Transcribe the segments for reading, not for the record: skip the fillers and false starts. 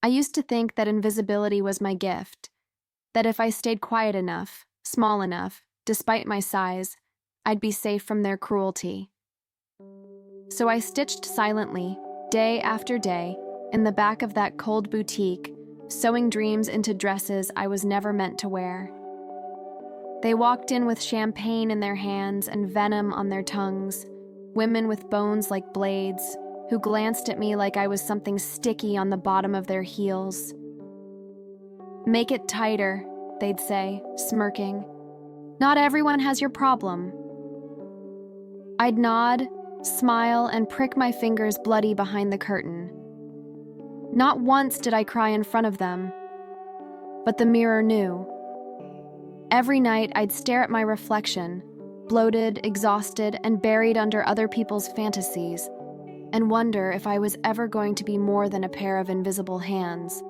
I used to think that invisibility was my gift, that if I stayed quiet enough, small enough, despite my size, I'd be safe from their cruelty. So I stitched silently, day after day, in the back of that cold boutique, sewing dreams into dresses I was never meant to wear. They walked in with champagne in their hands and venom on their tongues, women with bones like blades, who glanced at me like I was something sticky on the bottom of their heels. "Make it tighter," they'd say, smirking. "Not everyone has your problem." I'd nod, smile, and prick my fingers bloody behind the curtain. Not once did I cry in front of them, but the mirror knew. Every night I'd stare at my reflection, bloated, exhausted, and buried under other people's fantasies, and wonder if I was ever going to be more than a pair of invisible hands.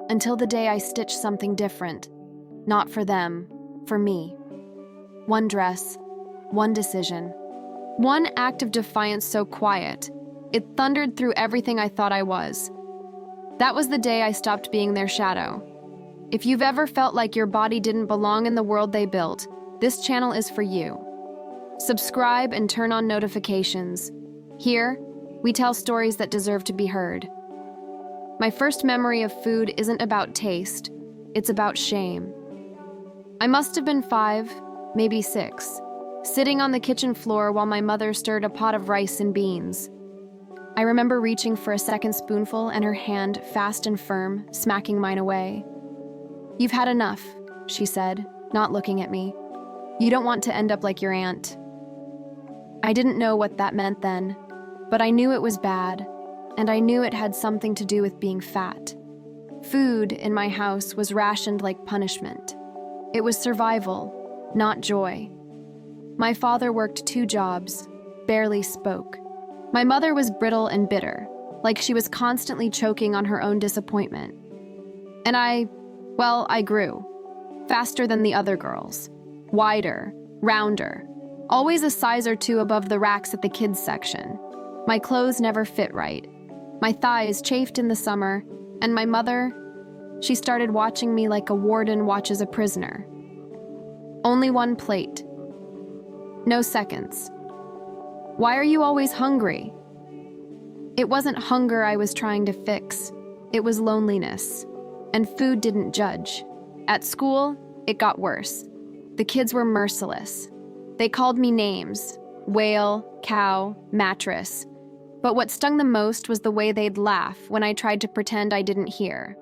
Until the day I stitched something different, not for them, for me. One dress, one decision, one act of defiance so quiet, it thundered through everything I thought I was. That was the day I stopped being their shadow. If you've ever felt like your body didn't belong in the world they built, this channel is for you. Subscribe and turn on notifications. Here, we tell stories that deserve to be heard. My first memory of food isn't about taste, it's about shame. I must have been 5, maybe 6, sitting on the kitchen floor while my mother stirred a pot of rice and beans. I remember reaching for a second spoonful and her hand, fast and firm, smacking mine away. "You've had enough," she said, not looking at me. "You don't want to end up like your aunt." I didn't know what that meant then, but I knew it was bad, and I knew it had something to do with being fat. Food in my house was rationed like punishment. It was survival, not joy. My father worked 2 jobs, barely spoke. My mother was brittle and bitter, like she was constantly choking on her own disappointment. And I grew. Faster than the other girls. Wider, rounder. Always a size or 2 above the racks at the kids section. My clothes never fit right. My thighs chafed in the summer, and my mother, she started watching me like a warden watches a prisoner. Only one plate. No seconds. "Why are you always hungry?" It wasn't hunger I was trying to fix. It was loneliness. And food didn't judge. At school, it got worse. The kids were merciless. They called me names: whale, cow, mattress. But what stung the most was the way they'd laugh when I tried to pretend I didn't hear.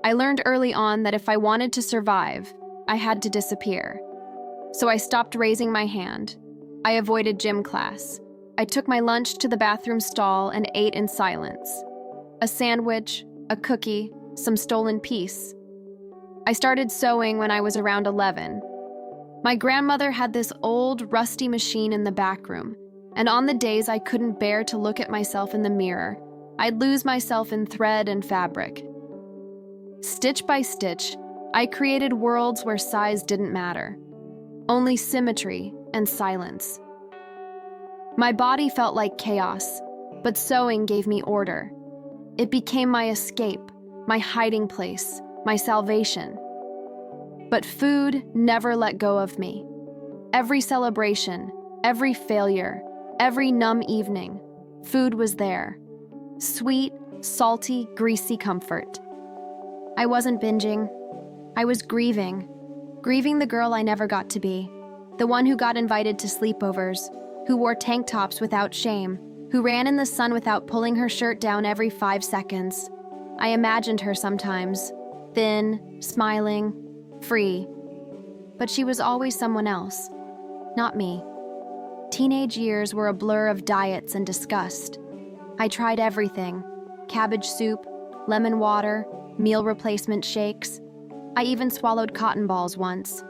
I learned early on that if I wanted to survive, I had to disappear. So I stopped raising my hand. I avoided gym class. I took my lunch to the bathroom stall and ate in silence. A sandwich, a cookie, some stolen peace. I started sewing when I was around 11. My grandmother had this old, rusty machine in the back room, and on the days I couldn't bear to look at myself in the mirror, I'd lose myself in thread and fabric. Stitch by stitch, I created worlds where size didn't matter, only symmetry and silence. My body felt like chaos, but sewing gave me order. It became my escape, my hiding place, my salvation. But food never let go of me. Every celebration, every failure, every numb evening, food was there. Sweet, salty, greasy comfort. I wasn't binging. I was grieving the girl I never got to be, the one who got invited to sleepovers, who wore tank tops without shame, who ran in the sun without pulling her shirt down every 5 seconds. I imagined her sometimes, thin, smiling, free. But she was always someone else, not me. Teenage years were a blur of diets and disgust. I tried everything: cabbage soup, lemon water, meal replacement shakes. I even swallowed cotton balls once.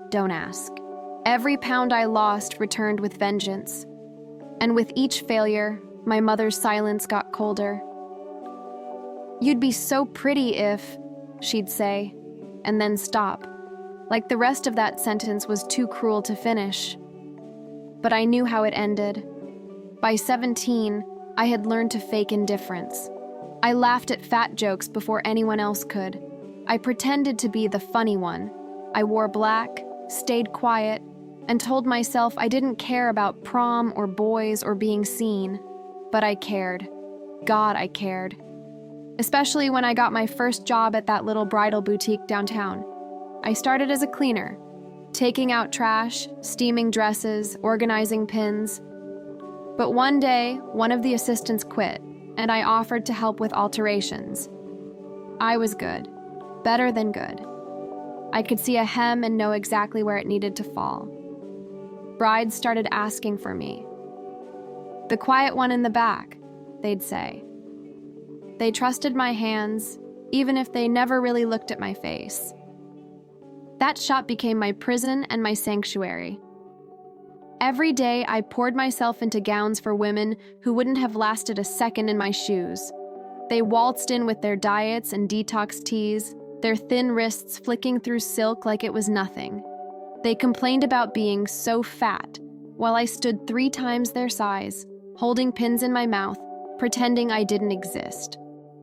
Don't ask. Every pound I lost returned with vengeance. And with each failure, my mother's silence got colder. "You'd be so pretty if," she'd say, and then stop, like the rest of that sentence was too cruel to finish. But I knew how it ended. By 17, I had learned to fake indifference. I laughed at fat jokes before anyone else could. I pretended to be the funny one. I wore black, stayed quiet, and told myself I didn't care about prom or boys or being seen. But I cared. God, I cared. Especially when I got my first job at that little bridal boutique downtown. I started as a cleaner, taking out trash, steaming dresses, organizing pins. But one day, one of the assistants quit, and I offered to help with alterations. I was good, better than good. I could see a hem and know exactly where it needed to fall. Brides started asking for me. "The quiet one in the back," they'd say. They trusted my hands, even if they never really looked at my face. That shop became my prison and my sanctuary. Every day, I poured myself into gowns for women who wouldn't have lasted a second in my shoes. They waltzed in with their diets and detox teas, their thin wrists flicking through silk like it was nothing. They complained about being so fat, while I stood 3 times their size, holding pins in my mouth, pretending I didn't exist.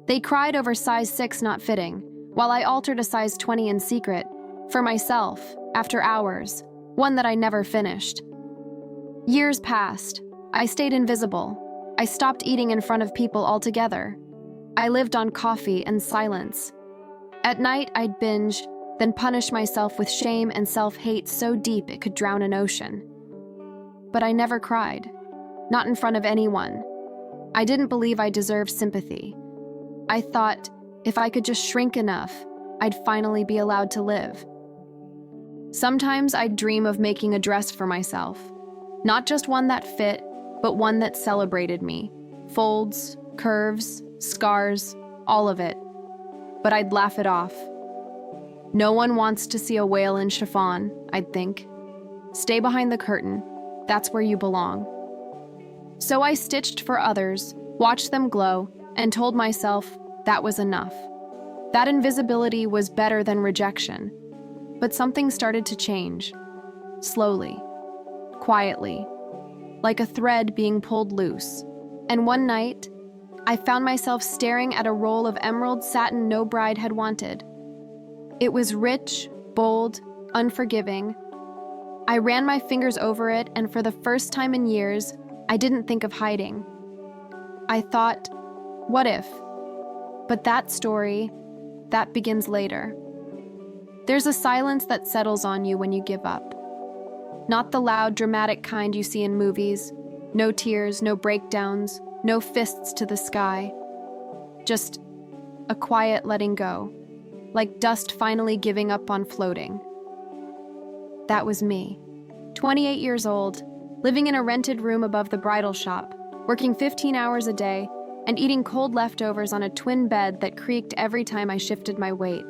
They cried over size 6 not fitting, while I altered a size 20 in secret, for myself, after hours, one that I never finished. Years passed. I stayed invisible. I stopped eating in front of people altogether. I lived on coffee and silence. At night, I'd binge, then punish myself with shame and self-hate so deep it could drown an ocean. But I never cried. Not in front of anyone. I didn't believe I deserved sympathy. I thought, if I could just shrink enough, I'd finally be allowed to live. Sometimes I'd dream of making a dress for myself. Not just one that fit, but one that celebrated me. Folds, curves, scars, all of it. But I'd laugh it off. No one wants to see a whale in chiffon, I'd think. Stay behind the curtain. That's where you belong. So I stitched for others, watched them glow, and told myself that was enough. That invisibility was better than rejection. But something started to change. Slowly. Quietly. Like a thread being pulled loose. And one night, I found myself staring at a roll of emerald satin no bride had wanted. It was rich, bold, unforgiving. I ran my fingers over it, and for the first time in years, I didn't think of hiding. I thought, what if? But that story, that begins later. There's a silence that settles on you when you give up. Not the loud, dramatic kind you see in movies. No tears, no breakdowns, no fists to the sky. Just a quiet letting go, like dust finally giving up on floating. That was me, 28 years old, living in a rented room above the bridal shop, working 15 hours a day, and eating cold leftovers on a twin bed that creaked every time I shifted my weight.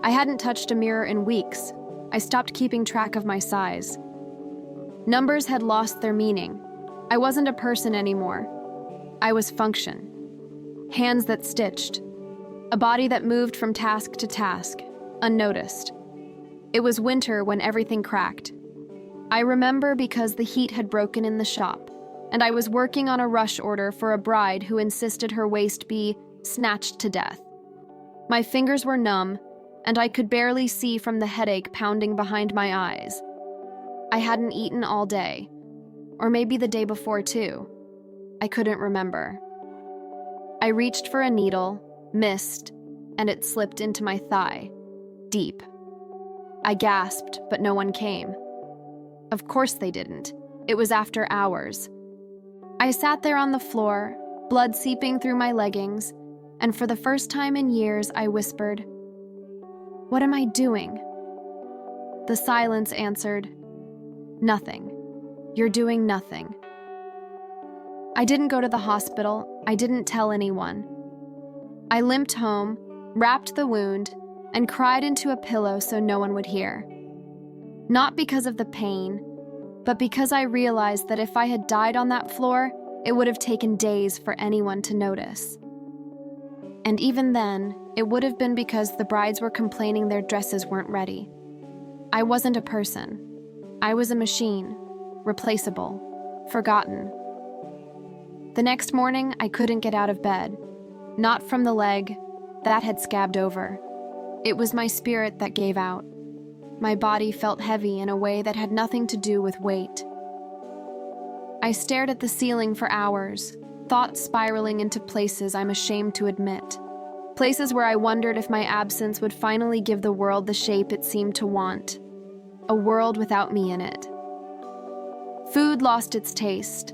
I hadn't touched a mirror in weeks. I stopped keeping track of my size. Numbers had lost their meaning. I wasn't a person anymore. I was function. Hands that stitched. A body that moved from task to task, unnoticed. It was winter when everything cracked. I remember because the heat had broken in the shop, and I was working on a rush order for a bride who insisted her waist be snatched to death. My fingers were numb, and I could barely see from the headache pounding behind my eyes. I hadn't eaten all day, or maybe the day before too. I couldn't remember. I reached for a needle, missed, and it slipped into my thigh, deep. I gasped, but no one came. Of course they didn't. It was after hours. I sat there on the floor, blood seeping through my leggings, and for the first time in years I whispered, "What am I doing?" The silence answered, "Nothing. You're doing nothing." I didn't go to the hospital. I didn't tell anyone. I limped home, wrapped the wound, and cried into a pillow so no one would hear. Not because of the pain, but because I realized that if I had died on that floor, it would have taken days for anyone to notice. And even then, it would have been because the brides were complaining their dresses weren't ready. I wasn't a person. I was a machine, replaceable, forgotten. The next morning, I couldn't get out of bed. Not from the leg, that had scabbed over. It was my spirit that gave out. My body felt heavy in a way that had nothing to do with weight. I stared at the ceiling for hours, thoughts spiraling into places I'm ashamed to admit. Places where I wondered if my absence would finally give the world the shape it seemed to want. A world without me in it. Food lost its taste.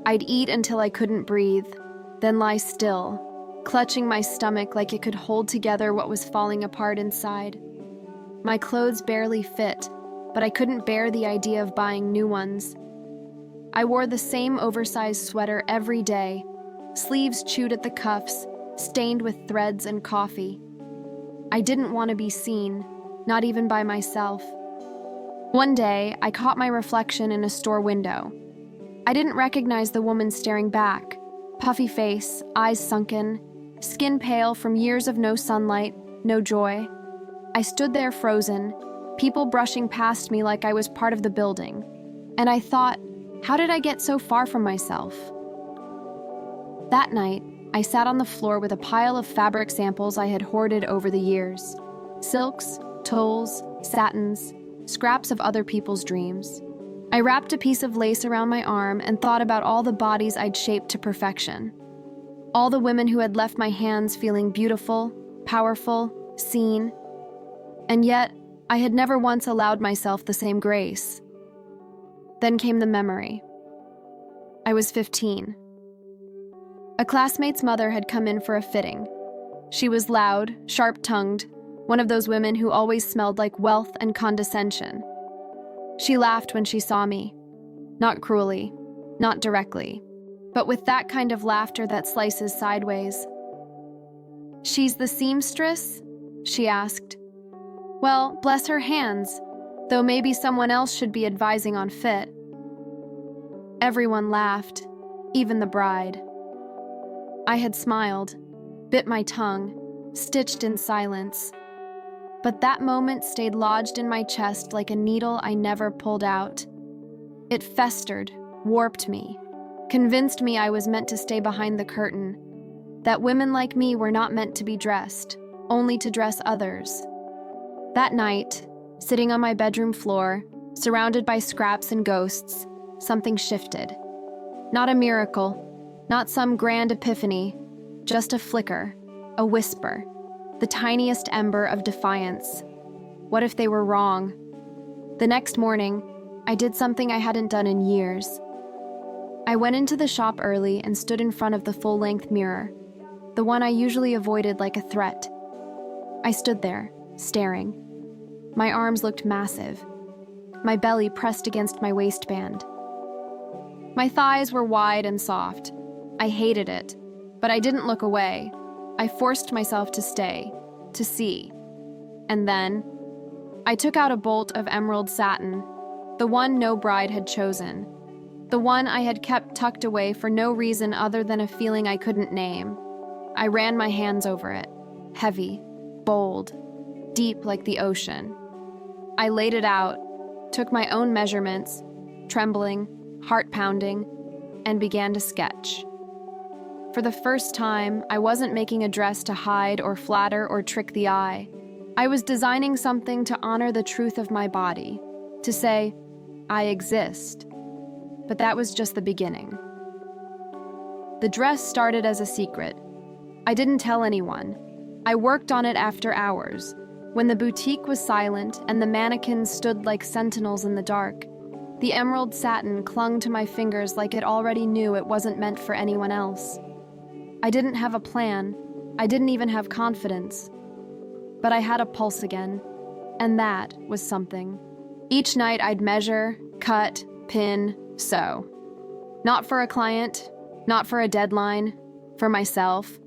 I'd eat until I couldn't breathe, then lie still, clutching my stomach like it could hold together what was falling apart inside. My clothes barely fit, but I couldn't bear the idea of buying new ones. I wore the same oversized sweater every day, sleeves chewed at the cuffs, stained with threads and coffee. I didn't want to be seen, not even by myself. One day, I caught my reflection in a store window. I didn't recognize the woman staring back. Puffy face, eyes sunken, skin pale from years of no sunlight, no joy. I stood there frozen, people brushing past me like I was part of the building. And I thought, how did I get so far from myself? That night, I sat on the floor with a pile of fabric samples I had hoarded over the years. Silks, tulles, satins, scraps of other people's dreams. I wrapped a piece of lace around my arm and thought about all the bodies I'd shaped to perfection. All the women who had left my hands feeling beautiful, powerful, seen. And yet, I had never once allowed myself the same grace. Then came the memory. I was 15. A classmate's mother had come in for a fitting. She was loud, sharp-tongued, one of those women who always smelled like wealth and condescension. She laughed when she saw me. Not cruelly, not directly, but with that kind of laughter that slices sideways. "She's the seamstress?" she asked. "Well, bless her hands, though maybe someone else should be advising on fit." Everyone laughed, even the bride. I had smiled, bit my tongue, stitched in silence. But that moment stayed lodged in my chest like a needle I never pulled out. It festered, warped me, convinced me I was meant to stay behind the curtain, that women like me were not meant to be dressed, only to dress others. That night, sitting on my bedroom floor, surrounded by scraps and ghosts, something shifted. Not a miracle, not some grand epiphany, just a flicker, a whisper. The tiniest ember of defiance. What if they were wrong? The next morning, I did something I hadn't done in years. I went into the shop early and stood in front of the full-length mirror, the one I usually avoided like a threat. I stood there, staring. My arms looked massive, my belly pressed against my waistband. My thighs were wide and soft. I hated it, but I didn't look away. I forced myself to stay, to see. And then, I took out a bolt of emerald satin, the one no bride had chosen, the one I had kept tucked away for no reason other than a feeling I couldn't name. I ran my hands over it, heavy, bold, deep like the ocean. I laid it out, took my own measurements, trembling, heart pounding, and began to sketch. For the first time, I wasn't making a dress to hide or flatter or trick the eye. I was designing something to honor the truth of my body, to say, I exist. But that was just the beginning. The dress started as a secret. I didn't tell anyone. I worked on it after hours, when the boutique was silent and the mannequins stood like sentinels in the dark. The emerald satin clung to my fingers like it already knew it wasn't meant for anyone else. I didn't have a plan. I didn't even have confidence. But I had a pulse again, and that was something. Each night I'd measure, cut, pin, sew. Not for a client, not for a deadline, for myself.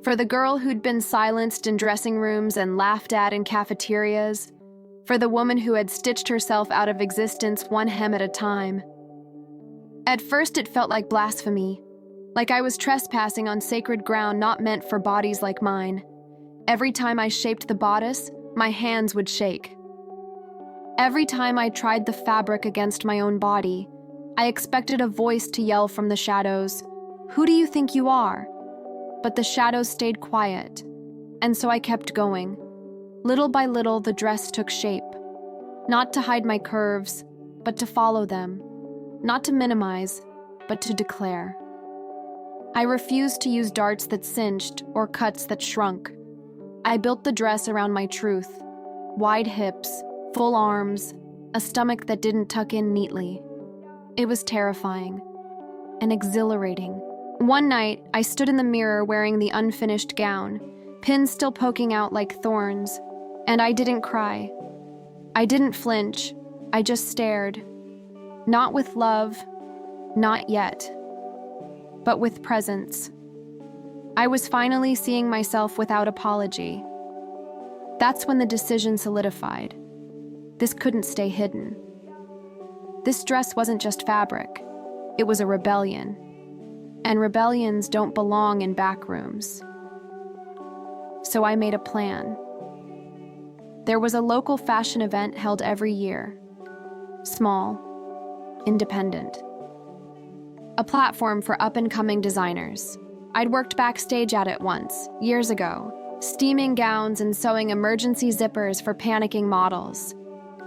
For the girl who'd been silenced in dressing rooms and laughed at in cafeterias. For the woman who had stitched herself out of existence one hem at a time. At first it felt like blasphemy. Like I was trespassing on sacred ground not meant for bodies like mine. Every time I shaped the bodice, my hands would shake. Every time I tried the fabric against my own body, I expected a voice to yell from the shadows, "Who do you think you are?" but the shadows stayed quiet, and so I kept going. Little by little, the dress took shape, not to hide my curves, but to follow them, not to minimize, but to declare. I refused to use darts that cinched or cuts that shrunk. I built the dress around my truth: wide hips, full arms, a stomach that didn't tuck in neatly. It was terrifying and exhilarating. One night, I stood in the mirror wearing the unfinished gown, pins still poking out like thorns, and I didn't cry. I didn't flinch. I just stared. Not with love, not yet, but with presence. I was finally seeing myself without apology. That's when the decision solidified. This couldn't stay hidden. This dress wasn't just fabric. It was a rebellion. And rebellions don't belong in back rooms. So I made a plan. There was a local fashion event held every year. Small, independent. A platform for up-and-coming designers. I'd worked backstage at it once, years ago, steaming gowns and sewing emergency zippers for panicking models.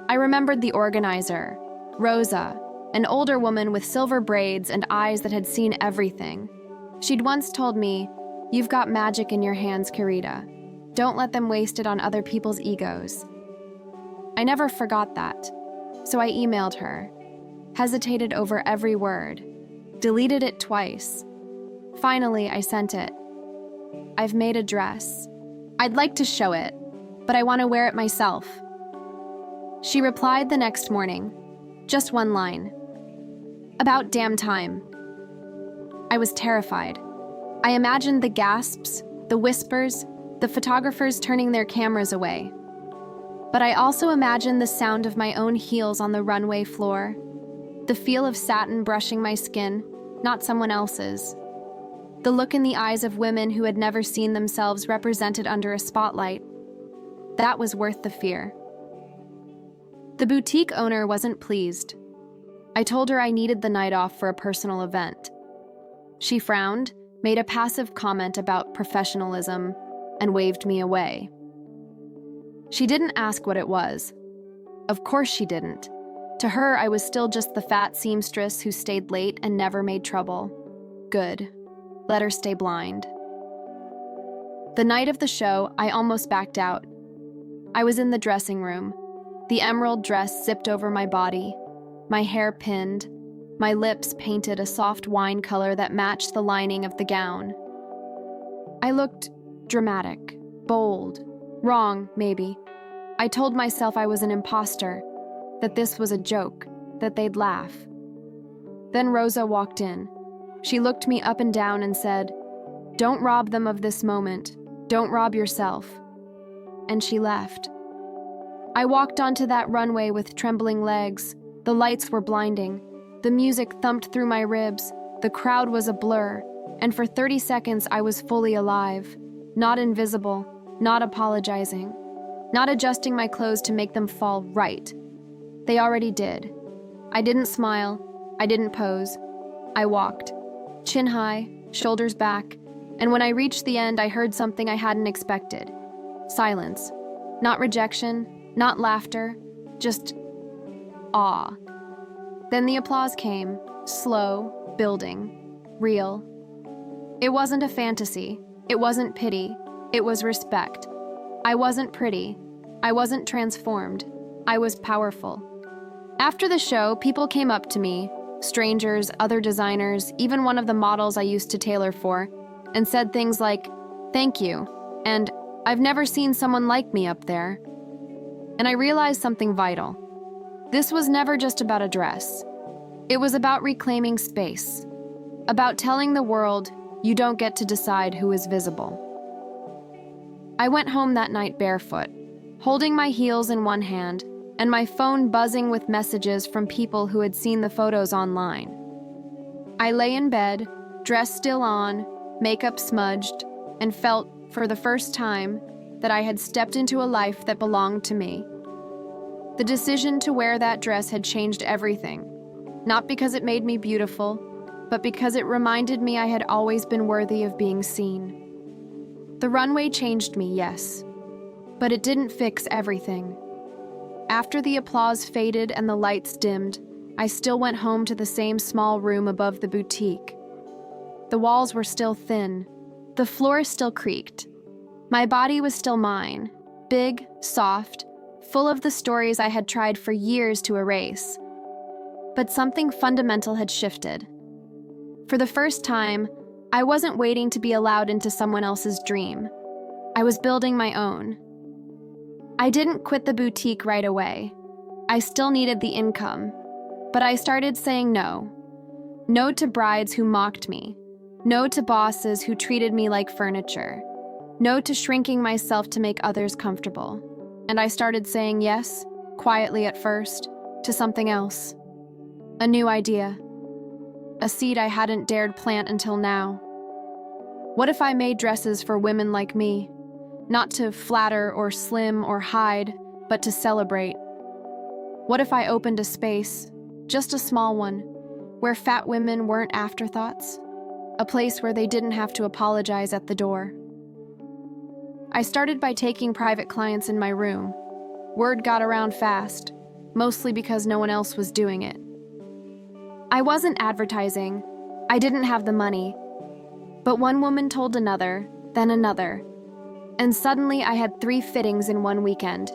I remembered the organizer, Rosa, an older woman with silver braids and eyes that had seen everything. She'd once told me, "You've got magic in your hands, Karita. Don't let them waste it on other people's egos." I never forgot that, so I emailed her, hesitated over every word, deleted it twice. Finally, I sent it. "I've made a dress. I'd like to show it, but I want to wear it myself." She replied the next morning, just one line. "About damn time." I was terrified. I imagined the gasps, the whispers, the photographers turning their cameras away. But I also imagined the sound of my own heels on the runway floor, the feel of satin brushing my skin, not someone else's, the look in the eyes of women who had never seen themselves represented under a spotlight. That was worth the fear. The boutique owner wasn't pleased. I told her I needed the night off for a personal event. She frowned, made a passive comment about professionalism, and waved me away. She didn't ask what it was. Of course she didn't. To her, I was still just the fat seamstress who stayed late and never made trouble. Good. Let her stay blind. The night of the show, I almost backed out. I was in the dressing room, the emerald dress zipped over my body, my hair pinned, my lips painted a soft wine color that matched the lining of the gown. I looked dramatic, bold, wrong, maybe. I told myself I was an imposter, that this was a joke, that they'd laugh. Then Rosa walked in. She looked me up and down and said, "Don't rob them of this moment. Don't rob yourself." And she left. I walked onto that runway with trembling legs. The lights were blinding. The music thumped through my ribs. The crowd was a blur. And for 30 seconds, I was fully alive. Not invisible, not apologizing, not adjusting my clothes to make them fall right. They already did. I didn't smile. I didn't pose. I walked, chin high, shoulders back, and when I reached the end, I heard something I hadn't expected. Silence. Not rejection, not laughter, just awe. Then the applause came, slow, building, real. It wasn't a fantasy. It wasn't pity. It was respect. I wasn't pretty. I wasn't transformed. I was powerful. After the show, people came up to me, strangers, other designers, even one of the models I used to tailor for, and said things like, "Thank you," and "I've never seen someone like me up there." And I realized something vital. This was never just about a dress. It was about reclaiming space, about telling the world, you don't get to decide who is visible. I went home that night barefoot, holding my heels in one hand, and my phone buzzing with messages from people who had seen the photos online. I lay in bed, dress still on, makeup smudged, and felt, for the first time, that I had stepped into a life that belonged to me. The decision to wear that dress had changed everything, not because it made me beautiful, but because it reminded me I had always been worthy of being seen. The runway changed me, yes, but it didn't fix everything. After the applause faded and the lights dimmed, I still went home to the same small room above the boutique. The walls were still thin. The floor still creaked. My body was still mine, big, soft, full of the stories I had tried for years to erase. But something fundamental had shifted. For the first time, I wasn't waiting to be allowed into someone else's dream. I was building my own. I didn't quit the boutique right away. I still needed the income, but I started saying no. No to brides who mocked me. No to bosses who treated me like furniture. No to shrinking myself to make others comfortable. And I started saying yes, quietly at first, to something else. A new idea. A seed I hadn't dared plant until now. What if I made dresses for women like me? Not to flatter or slim or hide, but to celebrate. What if I opened a space, just a small one, where fat women weren't afterthoughts? A place where they didn't have to apologize at the door. I started by taking private clients in my room. Word got around fast, mostly because no one else was doing it. I wasn't advertising. I didn't have the money. But one woman told another, then another. And suddenly I had 3 fittings in one weekend.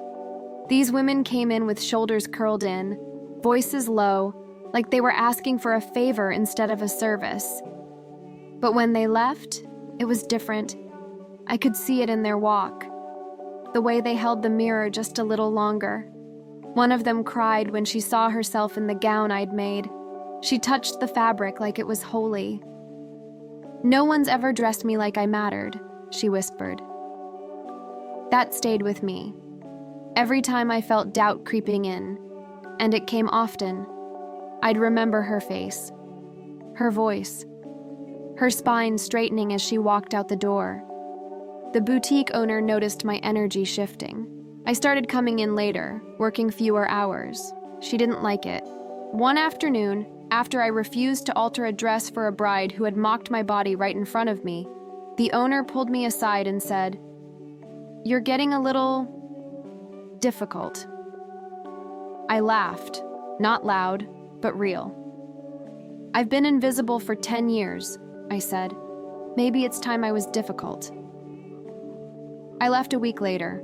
These women came in with shoulders curled in, voices low, like they were asking for a favor instead of a service. But when they left, it was different. I could see it in their walk, the way they held the mirror just a little longer. One of them cried when she saw herself in the gown I'd made. She touched the fabric like it was holy. "No one's ever dressed me like I mattered," she whispered. That stayed with me. Every time I felt doubt creeping in, and it came often, I'd remember her face, her voice, her spine straightening as she walked out the door. The boutique owner noticed my energy shifting. I started coming in later, working fewer hours. She didn't like it. One afternoon, after I refused to alter a dress for a bride who had mocked my body right in front of me, the owner pulled me aside and said, "You're getting a little difficult." I laughed, not loud, but real. "I've been invisible for 10 years, I said. Maybe it's time I was difficult. I left a week later.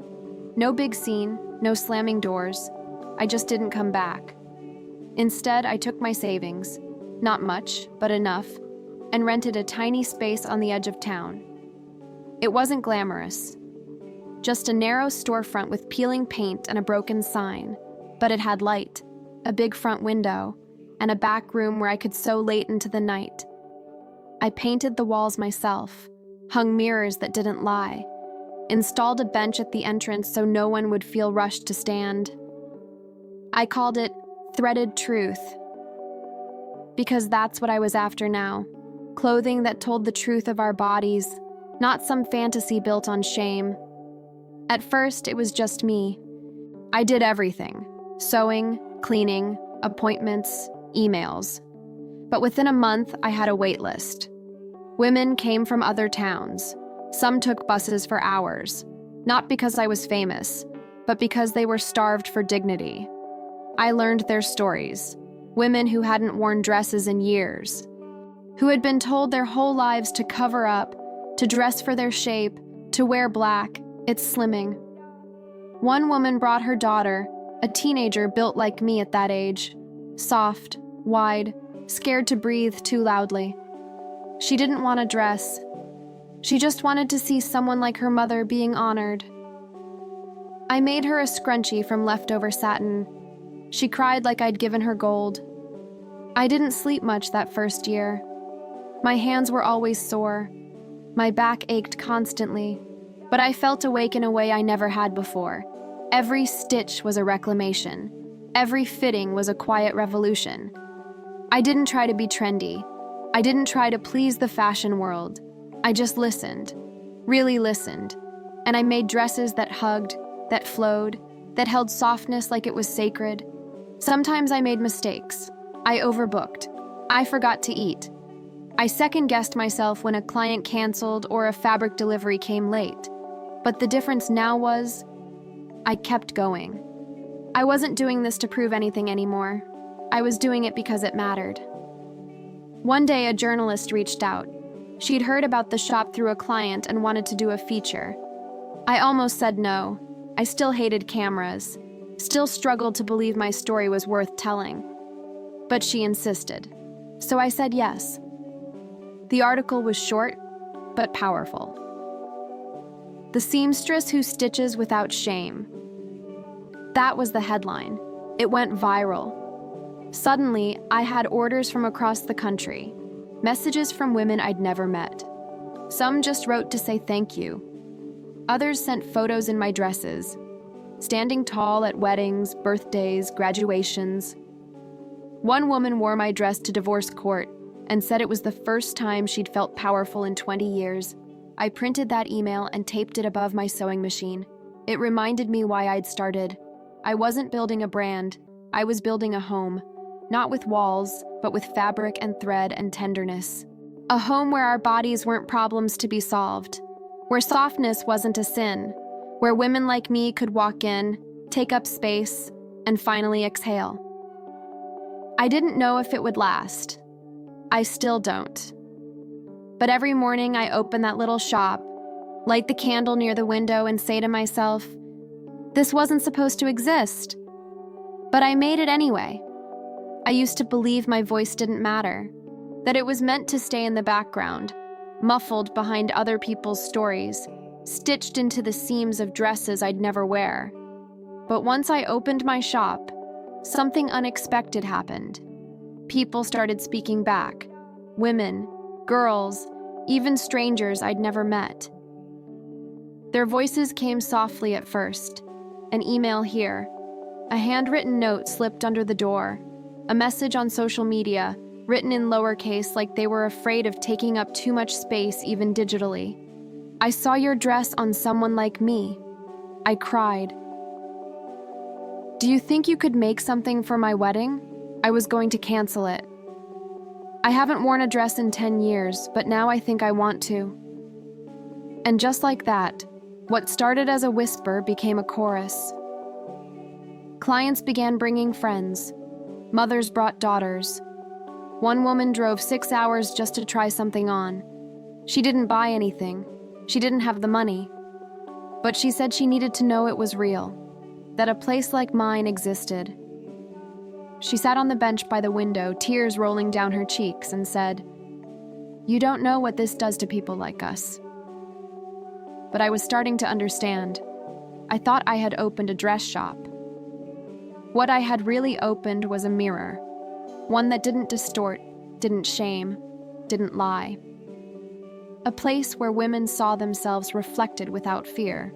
No big scene, no slamming doors. I just didn't come back. Instead, I took my savings, not much, but enough, and rented a tiny space on the edge of town. It wasn't glamorous. Just a narrow storefront with peeling paint and a broken sign, but it had light, a big front window, and a back room where I could sew late into the night. I painted the walls myself, hung mirrors that didn't lie, installed a bench at the entrance so no one would feel rushed to stand. I called it Threaded Truth, because that's what I was after now, clothing that told the truth of our bodies, not some fantasy built on shame. At first, it was just me. I did everything: sewing, cleaning, appointments, emails. But within a month, I had a wait list. Women came from other towns. Some took buses for hours, not because I was famous, but because they were starved for dignity. I learned their stories. Women who hadn't worn dresses in years, who had been told their whole lives to cover up, to dress for their shape, to wear black. It's slimming. One woman brought her daughter, a teenager built like me at that age, soft, wide, scared to breathe too loudly. She didn't want a dress. She just wanted to see someone like her mother being honored. I made her a scrunchie from leftover satin. She cried like I'd given her gold. I didn't sleep much that first year. My hands were always sore. My back ached constantly, but I felt awake in a way I never had before. Every stitch was a reclamation. Every fitting was a quiet revolution. I didn't try to be trendy. I didn't try to please the fashion world. I just listened, really listened, and I made dresses that hugged, that flowed, that held softness like it was sacred. Sometimes I made mistakes. I overbooked. I forgot to eat. I second-guessed myself when a client canceled or a fabric delivery came late. But the difference now was, I kept going. I wasn't doing this to prove anything anymore. I was doing it because it mattered. One day, a journalist reached out. She'd heard about the shop through a client and wanted to do a feature. I almost said no. I still hated cameras, still struggled to believe my story was worth telling. But she insisted. So I said yes. The article was short, but powerful. The seamstress who stitches without shame. That was the headline. It went viral. Suddenly, I had orders from across the country, messages from women I'd never met. Some just wrote to say thank you. Others sent photos in my dresses, standing tall at weddings, birthdays, graduations. One woman wore my dress to divorce court and said it was the first time she'd felt powerful in 20 years. I printed that email and taped it above my sewing machine. It reminded me why I'd started. I wasn't building a brand, I was building a home. Not with walls, but with fabric and thread and tenderness. A home where our bodies weren't problems to be solved, where softness wasn't a sin, where women like me could walk in, take up space, and finally exhale. I didn't know if it would last. I still don't. But every morning I open that little shop, light the candle near the window and say to myself, this wasn't supposed to exist. But I made it anyway. I used to believe my voice didn't matter, that it was meant to stay in the background, muffled behind other people's stories, stitched into the seams of dresses I'd never wear. But once I opened my shop, something unexpected happened. People started speaking back. Women, girls, even strangers I'd never met. Their voices came softly at first. An email here, a handwritten note slipped under the door, a message on social media, written in lowercase like they were afraid of taking up too much space even digitally. I saw your dress on someone like me. I cried. Do you think you could make something for my wedding? I was going to cancel it. I haven't worn a dress in 10 years, but now I think I want to. And just like that, what started as a whisper became a chorus. Clients began bringing friends. Mothers brought daughters. One woman drove 6 hours just to try something on. She didn't buy anything. She didn't have the money. But she said she needed to know it was real, that a place like mine existed. She sat on the bench by the window, tears rolling down her cheeks, and said, "You don't know what this does to people like us." But I was starting to understand. I thought I had opened a dress shop. What I had really opened was a mirror, one that didn't distort, didn't shame, didn't lie. A place where women saw themselves reflected without fear.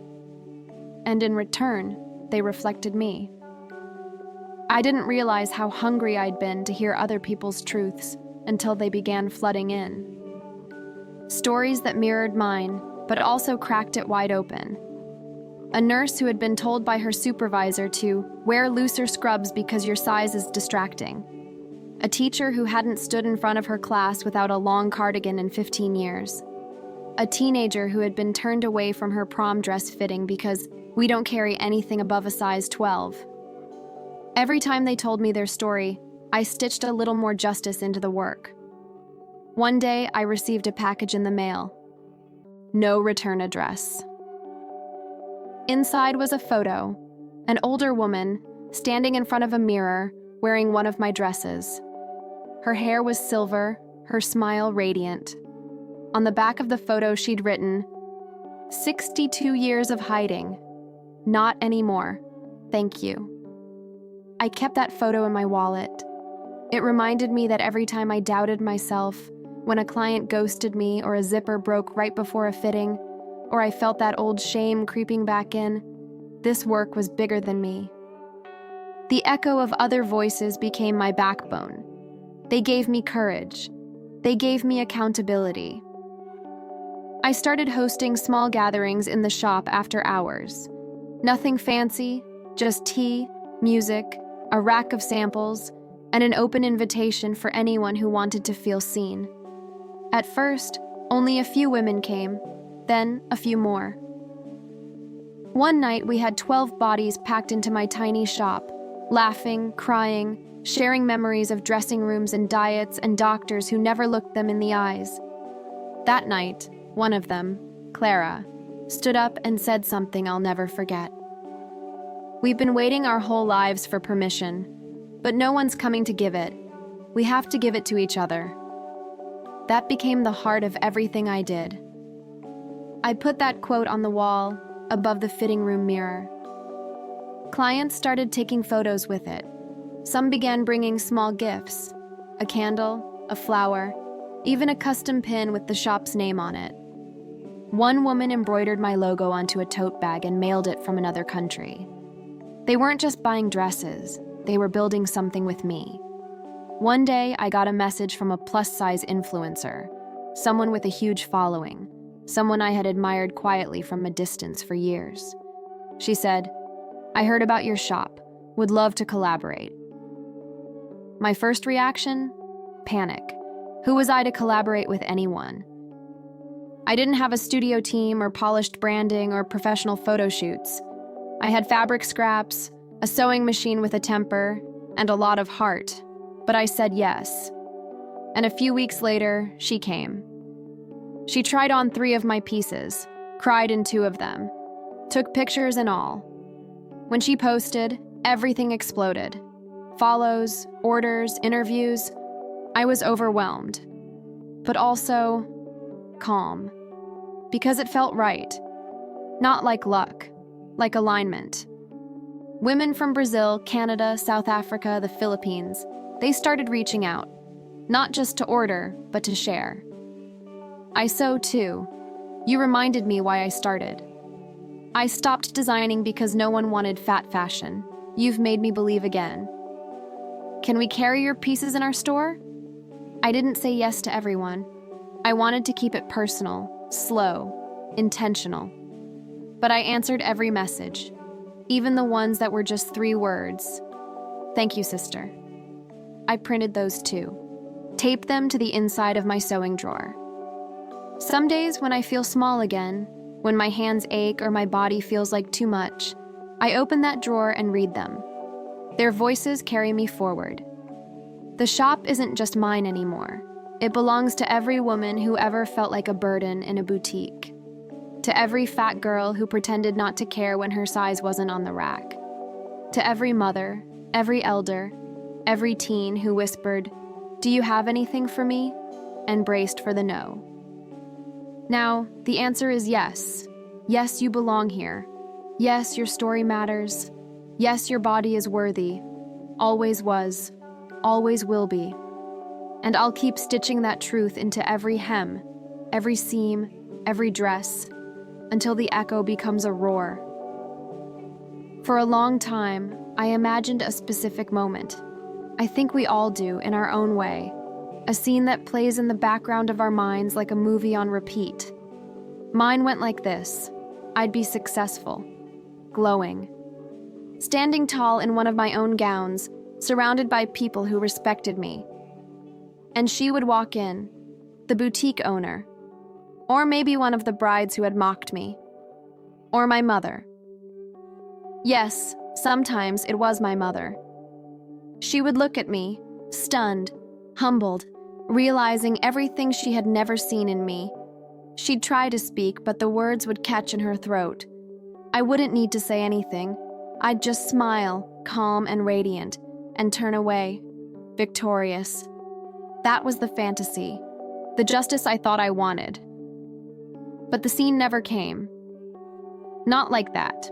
And in return, they reflected me. I didn't realize how hungry I'd been to hear other people's truths until they began flooding in. Stories that mirrored mine, but also cracked it wide open. A nurse who had been told by her supervisor to wear looser scrubs because your size is distracting. A teacher who hadn't stood in front of her class without a long cardigan in 15 years. A teenager who had been turned away from her prom dress fitting because we don't carry anything above a size 12. Every time they told me their story, I stitched a little more justice into the work. One day, I received a package in the mail. No return address. Inside was a photo, an older woman standing in front of a mirror wearing one of my dresses. Her hair was silver, her smile radiant. On the back of the photo, she'd written, 62 years of hiding. Not anymore. Thank you. I kept that photo in my wallet. It reminded me that every time I doubted myself, when a client ghosted me or a zipper broke right before a fitting, or I felt that old shame creeping back in, this work was bigger than me. The echo of other voices became my backbone. They gave me courage. They gave me accountability. I started hosting small gatherings in the shop after hours. Nothing fancy, just tea, music, a rack of samples, and an open invitation for anyone who wanted to feel seen. At first, only a few women came, then a few more. One night, we had 12 bodies packed into my tiny shop, laughing, crying, sharing memories of dressing rooms and diets and doctors who never looked them in the eyes. That night, one of them, Clara, stood up and said something I'll never forget. "We've been waiting our whole lives for permission, but no one's coming to give it. We have to give it to each other." That became the heart of everything I did. I put that quote on the wall above the fitting room mirror. Clients started taking photos with it. Some began bringing small gifts, a candle, a flower, even a custom pin with the shop's name on it. One woman embroidered my logo onto a tote bag and mailed it from another country. They weren't just buying dresses, they were building something with me. One day, I got a message from a plus-size influencer, someone with a huge following, someone I had admired quietly from a distance for years. She said, "I heard about your shop, would love to collaborate." My first reaction? Panic. Who was I to collaborate with anyone? I didn't have a studio team or polished branding or professional photo shoots. I had fabric scraps, a sewing machine with a temper, and a lot of heart. But I said yes. And a few weeks later, she came. She tried on 3 of my pieces, cried in 2 of them, took pictures and all. When she posted, everything exploded. Follows, orders, interviews. I was overwhelmed, but also calm, because it felt right. Not like luck, like alignment. Women from Brazil, Canada, South Africa, the Philippines, they started reaching out, not just to order, but to share. I sew too. You reminded me why I started. I stopped designing because no one wanted fat fashion. You've made me believe again. Can we carry your pieces in our store? I didn't say yes to everyone. I wanted to keep it personal, slow, intentional. But I answered every message, even the ones that were just 3 words. "Thank you, sister." I printed those too, taped them to the inside of my sewing drawer. Some days when I feel small again, when my hands ache or my body feels like too much, I open that drawer and read them. Their voices carry me forward. The shop isn't just mine anymore. It belongs to every woman who ever felt like a burden in a boutique. To every fat girl who pretended not to care when her size wasn't on the rack. To every mother, every elder, every teen who whispered, "Do you have anything for me?" and braced for the no. Now, the answer is yes. Yes, you belong here. Yes, your story matters. Yes, your body is worthy. Always was. Always will be. And I'll keep stitching that truth into every hem, every seam, every dress, until the echo becomes a roar. For a long time, I imagined a specific moment. I think we all do in our own way. A scene that plays in the background of our minds like a movie on repeat. Mine went like this. I'd be successful, glowing, standing tall in one of my own gowns, surrounded by people who respected me. And she would walk in, the boutique owner, or maybe one of the brides who had mocked me, or my mother. Yes, sometimes it was my mother. She would look at me, stunned, humbled, realizing everything she had never seen in me. She'd try to speak, but the words would catch in her throat. I wouldn't need to say anything. I'd just smile, calm and radiant, and turn away, victorious. That was the fantasy, the justice I thought I wanted. But the scene never came. Not like that.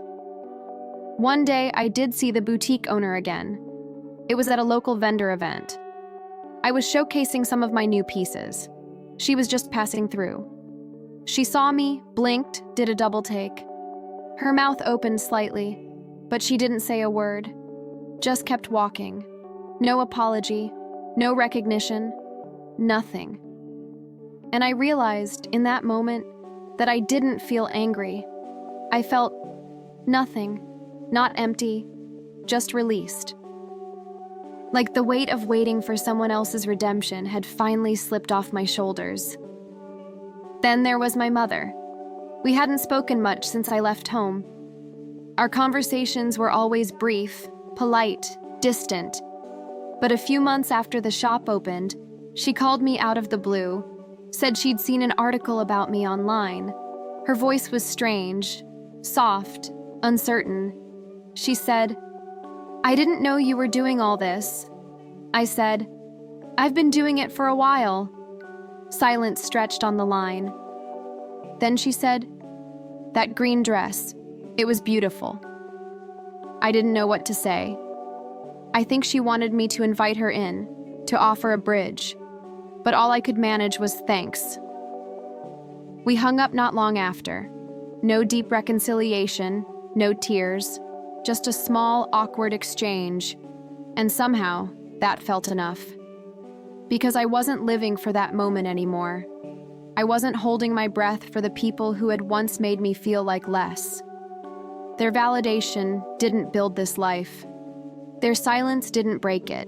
One day, I did see the boutique owner again. It was at a local vendor event. I was showcasing some of my new pieces. She was just passing through. She saw me, blinked, did a double take. Her mouth opened slightly, but she didn't say a word, just kept walking. No apology, no recognition, nothing. And I realized in that moment that I didn't feel angry. I felt nothing, not empty, just released. Like the weight of waiting for someone else's redemption had finally slipped off my shoulders. Then there was my mother. We hadn't spoken much since I left home. Our conversations were always brief, polite, distant. But a few months after the shop opened, she called me out of the blue, said she'd seen an article about me online. Her voice was strange, soft, uncertain. She said, "I didn't know you were doing all this." I said, "I've been doing it for a while." Silence stretched on the line. Then she said, "That green dress, it was beautiful." I didn't know what to say. I think she wanted me to invite her in, to offer a bridge, but all I could manage was thanks. We hung up not long after. No deep reconciliation, no tears, just a small, awkward exchange, and somehow that felt enough. Because I wasn't living for that moment anymore. I wasn't holding my breath for the people who had once made me feel like less. Their validation didn't build this life. Their silence didn't break it,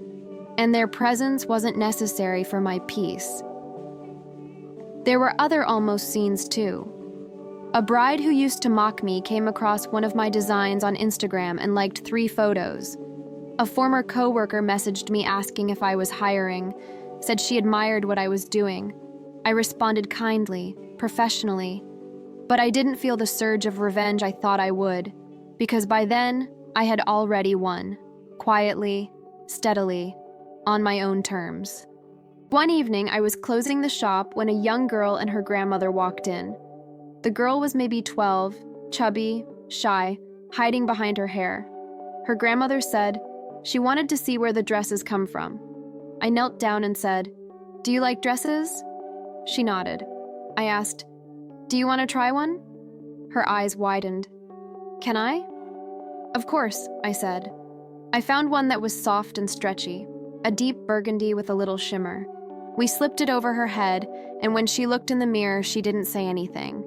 and their presence wasn't necessary for my peace. There were other almost scenes too. A bride who used to mock me came across one of my designs on Instagram and liked 3 photos. A former coworker messaged me asking if I was hiring, said she admired what I was doing. I responded kindly, professionally, but I didn't feel the surge of revenge I thought I would, because by then, I had already won, quietly, steadily, on my own terms. One evening, I was closing the shop when a young girl and her grandmother walked in. The girl was maybe 12, chubby, shy, hiding behind her hair. Her grandmother said she wanted to see where the dresses come from. I knelt down and said, "Do you like dresses?" She nodded. I asked, "Do you want to try one?" Her eyes widened. "Can I?" "Of course," I said. I found one that was soft and stretchy, a deep burgundy with a little shimmer. We slipped it over her head, and when she looked in the mirror, she didn't say anything.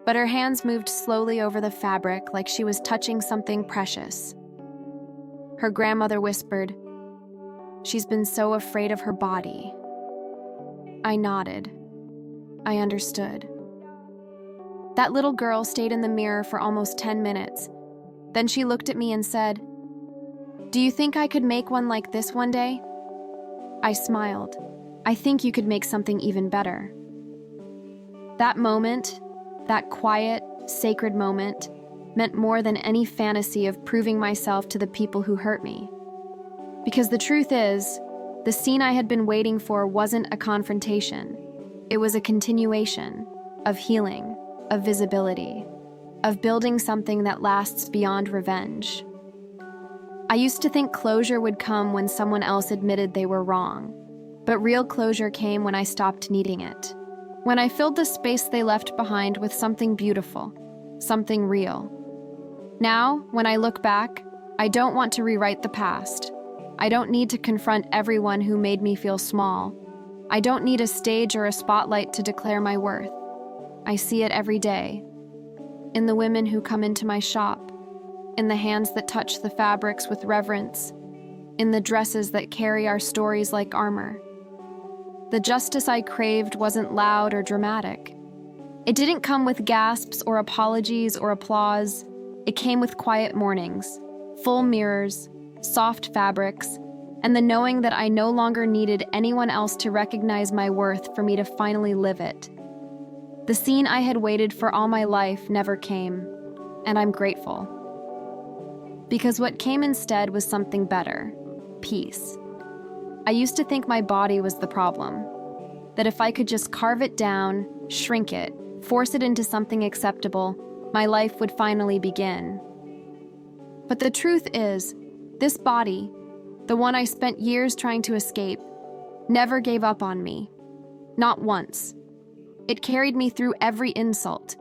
But her hands moved slowly over the fabric like she was touching something precious. Her grandmother whispered, "She's been so afraid of her body." I nodded. I understood. That little girl stayed in the mirror for almost 10 minutes. Then she looked at me and said, "Do you think I could make one like this one day?" I smiled. "I think you could make something even better." That moment, that quiet, sacred moment, meant more than any fantasy of proving myself to the people who hurt me. Because the truth is, the scene I had been waiting for wasn't a confrontation. It was a continuation of healing, of visibility, of building something that lasts beyond revenge. I used to think closure would come when someone else admitted they were wrong, but real closure came when I stopped needing it. When I filled the space they left behind with something beautiful, something real. Now, when I look back, I don't want to rewrite the past. I don't need to confront everyone who made me feel small. I don't need a stage or a spotlight to declare my worth. I see it every day. In the women who come into my shop, in the hands that touch the fabrics with reverence, in the dresses that carry our stories like armor. The justice I craved wasn't loud or dramatic. It didn't come with gasps or apologies or applause. It came with quiet mornings, full mirrors, soft fabrics, and the knowing that I no longer needed anyone else to recognize my worth for me to finally live it. The scene I had waited for all my life never came, and I'm grateful. Because what came instead was something better, peace. I used to think my body was the problem, that if I could just carve it down, shrink it, force it into something acceptable, my life would finally begin. But the truth is, this body, the one I spent years trying to escape, never gave up on me. Not once. It carried me through every insult,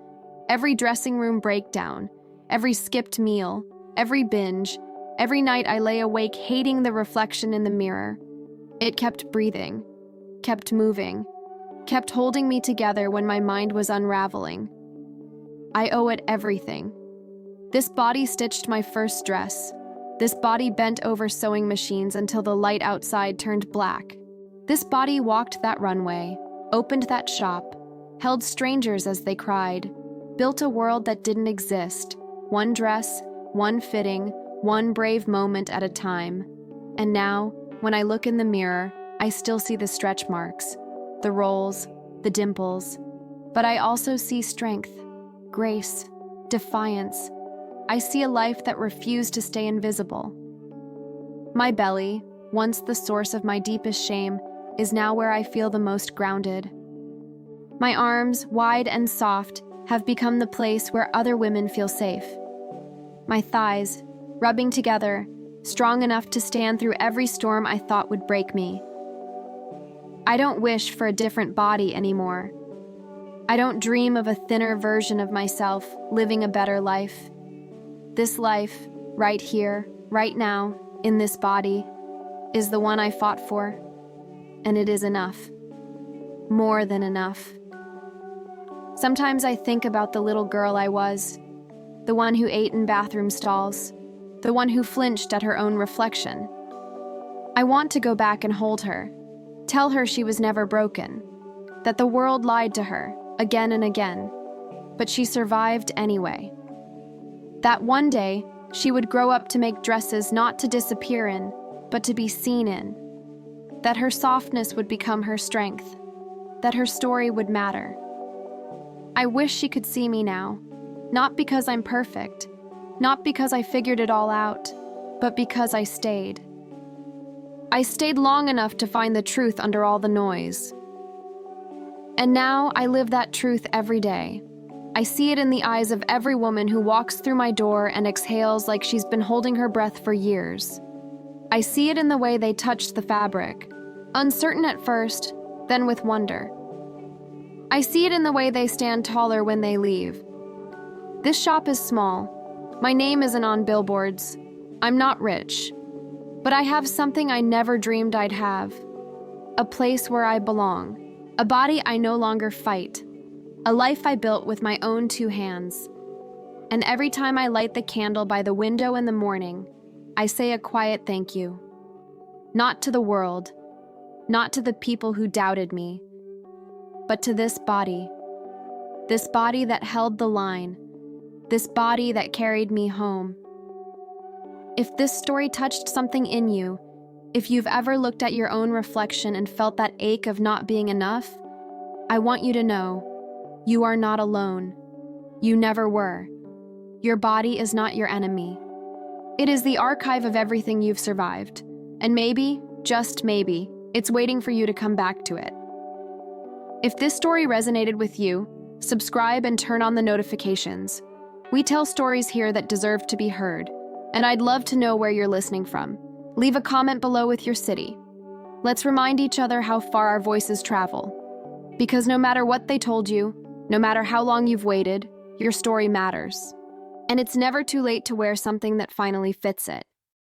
every dressing room breakdown, every skipped meal, every binge, every night I lay awake hating the reflection in the mirror. It kept breathing, kept moving, kept holding me together when my mind was unraveling. I owe it everything. This body stitched my first dress. This body bent over sewing machines until the light outside turned black. This body walked that runway, opened that shop, held strangers as they cried, built a world that didn't exist, one dress, one fitting, one brave moment at a time. And now, when I look in the mirror, I still see the stretch marks, the rolls, the dimples, but I also see strength, grace, defiance. I see a life that refused to stay invisible. My belly, once the source of my deepest shame, is now where I feel the most grounded. My arms, wide and soft, have become the place where other women feel safe. My thighs, rubbing together, strong enough to stand through every storm I thought would break me. I don't wish for a different body anymore. I don't dream of a thinner version of myself living a better life. This life, right here, right now, in this body, is the one I fought for, and it is enough. More than enough. Sometimes I think about the little girl I was, the one who ate in bathroom stalls, the one who flinched at her own reflection. I want to go back and hold her, tell her she was never broken, that the world lied to her again and again, but she survived anyway. That one day, she would grow up to make dresses not to disappear in, but to be seen in. That her softness would become her strength, that her story would matter. I wish she could see me now, not because I'm perfect, not because I figured it all out, but because I stayed. I stayed long enough to find the truth under all the noise. And now I live that truth every day. I see it in the eyes of every woman who walks through my door and exhales like she's been holding her breath for years. I see it in the way they touch the fabric, uncertain at first, then with wonder. I see it in the way they stand taller when they leave. This shop is small. My name isn't on billboards. I'm not rich. But I have something I never dreamed I'd have. A place where I belong. A body I no longer fight. A life I built with my own two hands. And every time I light the candle by the window in the morning, I say a quiet thank you. Not to the world, not to the people who doubted me, but to this body that held the line, this body that carried me home. If this story touched something in you, if you've ever looked at your own reflection and felt that ache of not being enough, I want you to know, you are not alone. You never were. Your body is not your enemy. It is the archive of everything you've survived, and maybe, just maybe, it's waiting for you to come back to it. If this story resonated with you, subscribe and turn on the notifications. We tell stories here that deserve to be heard, and I'd love to know where you're listening from. Leave a comment below with your city. Let's remind each other how far our voices travel. Because no matter what they told you, no matter how long you've waited, your story matters. And it's never too late to wear something that finally fits it.